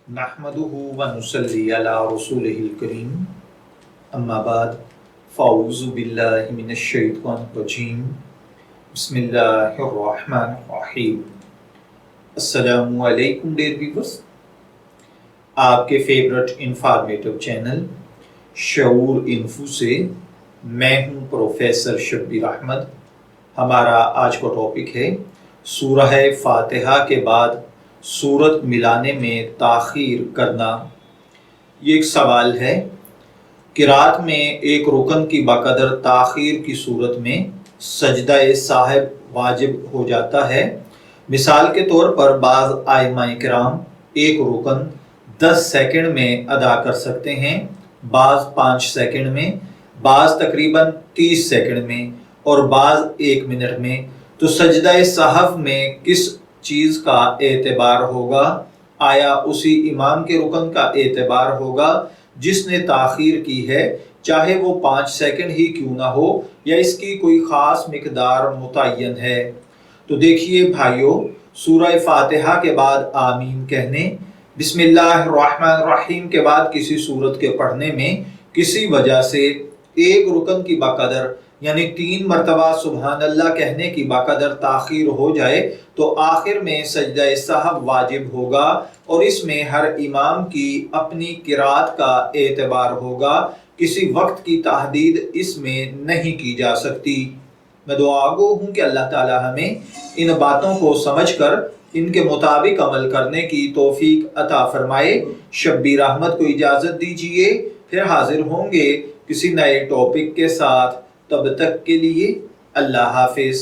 नहमदुहु व नुसल्ली अला रसूलिहिल करीम अम्मा बाद फ़अऊज़ु बिल्लाहि मिनश शैतानिर रजीम बिस्मिल्लाहिर रहमानिर रहीम। अस्सलामु अलैकुम डियर व्यूअर्स, आपके फेवरेट इंफॉर्मेटिव चैनल शऊर इन्फो से मैं हूं प्रोफेसर शब्बीर अहमद। हमारा आज का टॉपिक है सूरह फातिहा के बाद सूरत मिलाने में ताख़ीर करना। ये एक सवाल है। किरात में एक रुकन की बकदर ताख़ीर की सूरत में सजदा साहिब वाजिब हो जाता है। मिसाल के तौर पर बाज़ आइमाए किराम एक रुकन 10 सेकंड में अदा कर सकते हैं, बाज़ 5 सेकंड में, बाज़ तकरीबन 30 सेकंड में और बाज़ 1 मिनट में। तो सजदा साहब में किस चीज़ का एतबार होगा? आया उसी इमाम के रुकन का एतबार होगा जिसने ताख़ीर की है, चाहे वो 5 सेकंड ही क्यों ना हो या इसकी कोई ख़ास मिक़दार मुतय्यन है। तो देखिए भाइयों, सूरह फातिहा के बाद आमीन कहने, बिस्मिल्लाहिर्रहमानिर्रहीम के बाद किसी सूरत के पढ़ने में किसी वजह से एक रुकन की बकदर यानी 3 मरतबा सुबहान अल्लाह कहने की बकदर ताख़ीर हो जाए तो आखिर में सजदा साहब वाजिब होगा और इसमें हर इमाम की अपनी किरात का एतबार होगा। किसी वक्त की तहदीद इसमें नहीं की जा सकती। मैं दुआगो हूँ कि अल्लाह ताला हमें इन बातों को समझकर इनके मुताबिक अमल करने की तौफीक अता फरमाए। शब्बीर अहमद को इजाज़त दीजिए, फिर हाजिर होंगे किसी नए टॉपिक के साथ। तब तक के लिए अल्लाह हाफिज़।